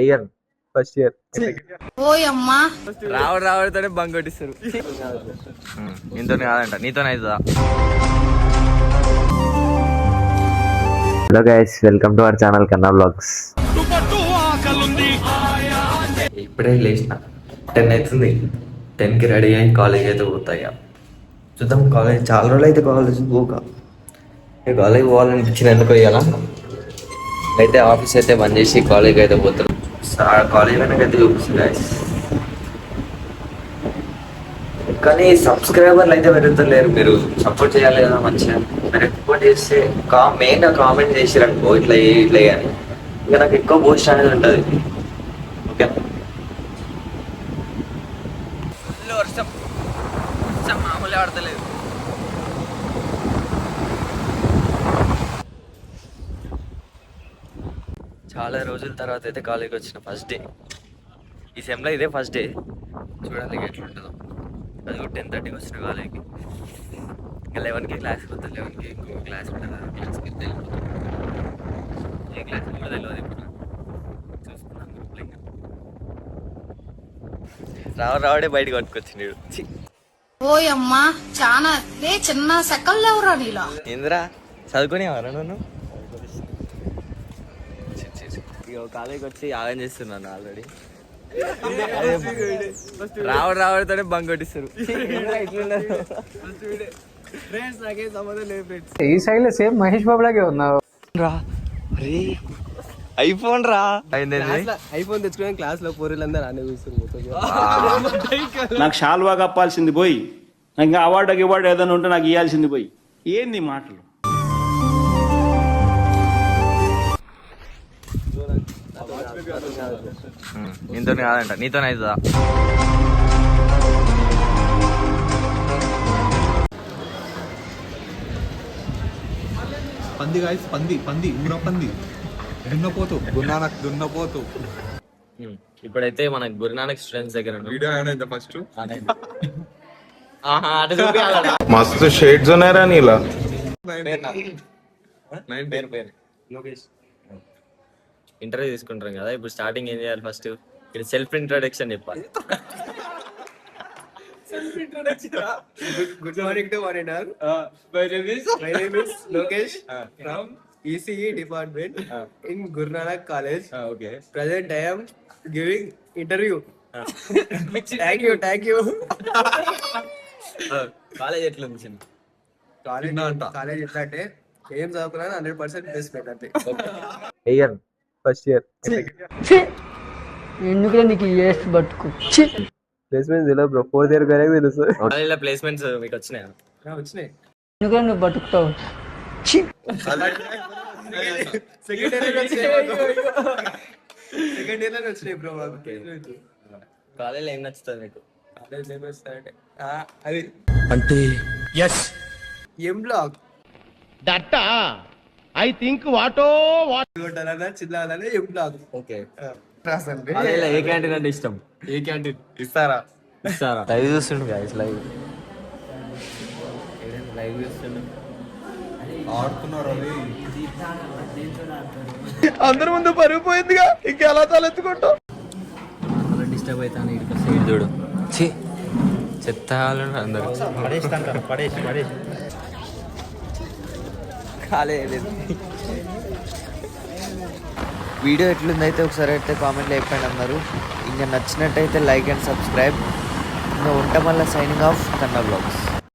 Year first year ఓయమ్మా రావడితోనే bunk కొట్టిస్తారు. నీతో కాదంట, నీతోనే అవుతుందా? Hello guys, welcome to our channel కన్నా బ్లాగ్స్. ఇప్పుడే లేచిన 10 అవుతుంది. 10కి రెడీ అయ్యి కాలేజ్ అయితే పోతాయి. చూద్దాం, కాలేజ్ చాలా రోజులు అయితే కాలేజ్ పోక. కాలేజ్ పోవాలనిపించిన ఎందుకు పోయాలా అయితే ఆఫీస్ అయితే బంద్ చేసి కాలేజ్కి అయితే పోతారు. కాలేజ్ వెనకైతే చూపిస్తుంది గైస్. కానీ సబ్స్క్రైబర్లు అయితే పెరుగుతలేరు. మీరు సపోర్ట్ చేయాలి కదా మంచిగా. మీరు సపోర్ట్ చేస్తే మెయిన్గా కామెంట్ చేసిరనుకో ఇట్లా ఇట్లా అని, ఇక నాకు ఎక్కువ బూస్ట్ అనేది ఉంటుంది. ఓకే, వర్షం వర్షం మామూలు ఆడతలేదు. చాలా రోజుల తర్వాత అయితే కాలేజ్కి వచ్చిన ఫస్ట్ డే. ఈ సెమ్లో ఇదే ఫస్ట్ డే. చూడాలి ఎట్లుంటుందో. అది 10:30కి వచ్చిన కాలేజ్కి. ఇంకా 11కి క్లాస్కి వద్దాం. 11కి ఇంకో క్లాస్ ఉంటుంది. క్లాస్కి వెళ్తే ఏ క్లాస్ కూడా తెలియదు. ఇప్పుడు చూసుకున్నాం గ్రూప్లో. ఇంకా రావడే బయటకు పట్టుకొచ్చిండు. ఓయమ్మా చాలా చిన్న సెకల్ ఎవరా నీలా ఏందిరా చదువుకుని ఎవరా నన్ను? కాలేజ్కి వచ్చి ఆగం చేస్తున్నాను ఆల్రెడీ. రావడితోనే బంక్ కొట్టిస్తారు. ఈ సైడ్ లో సేమ్ మహేష్ బాబు లాగే ఉన్నావు. ఐఫోన్ రా ఐఫోన్ తెచ్చుకోవడానికి క్లాస్ లో పోరీలందరూ అనే కూర్చున్నారు. నాకు షాల్వా కప్పాల్సింది పోయి, ఇంకా అవార్డు ఏదైనా ఉంటే నాకు ఇవ్వాల్సింది పోయి. ఏంది మాటలు? నీతో కాదంట, నీతోనే అవుతుందా? పంది గాయస్, పంది ఊర పంది దున్నపోతు దున్నపోతు. ఇప్పుడైతే మన గురునానక్ స్టూడెంట్స్ దగ్గర వీడియో అయినా ఫస్ట్ मस्त शेड्स ఉన్నాయి రా నీలా. ఇంటర్వ్యూ తీసుకుంటాం కదా, ఇప్పుడు స్టార్టింగ్ ఏం చేయాలి? ఫస్ట్ ఇక్కడ సెల్ఫ్ ఇంట్రొడక్షన్ చెప్పాలి. Good morning to one and all. My name is Lokesh from ECE department in Guru Nanak college. Okay, present I am giving interview. Thank you. College ఎట్లా ఉంది? కాలేజ్ ఎట్లా అంటే ఏం చదువుకున్నా 100% ప్లేస్మెంట్ అంతే. ఇయర్ ఫస్ట్ ఇయర్ ఎందుకు నీకు ఇయర్స్ బతుకు ప్లేస్మెంట్ తెలియదు బ్రో. 4th ఇయర్ కానీ తెలుసు. కాలేజ్లో ప్లేస్మెంట్స్ మీకు వచ్చినాయా? వచ్చినాయి. ఎందుకు నువ్వు బతుకుతావు? సెకండ్ ఇయర్ లో వచ్చినాయి బ్రో. కాలేజ్లో ఏం నచ్చుతుంది మీకు? కాలేజ్ ఏం వస్తాయంటే అది అంటే ఎం బ్లాగ్ దట్ ఐ థింక్ వాటో చిన్న ఎం బ్లాగ్. ఓకే, కాలేజ్లో ఏ క్యాంటీన్ అంటే ఇష్టం? ఏ క్యాంటీన్ ఇస్తారా? లైవ్ చూస్తుండు గాయస్, లైవ్ చూస్తుండు. ఆడుతున్నారు అది. అందరి ముందు పరిగిపోయిందిగా, ఇంకెలా తలెత్తుకుంటావు? డిస్టర్బ్ అవుతాను. ఇటు సైడ్ చూడు, చెత్త అందరు కాలేదు. వీడియో ఎట్లుందైతే ఒకసారి అయితే కామెంట్లో చెప్పండి అందరూ. ఇంకా నచ్చినట్టయితే లైక్ అండ్ సబ్స్క్రైబ్. ఇంకా ఉంటాం. మళ్ళీ సైనింగ్ ఆఫ్ కన్నా బ్లాగ్స్.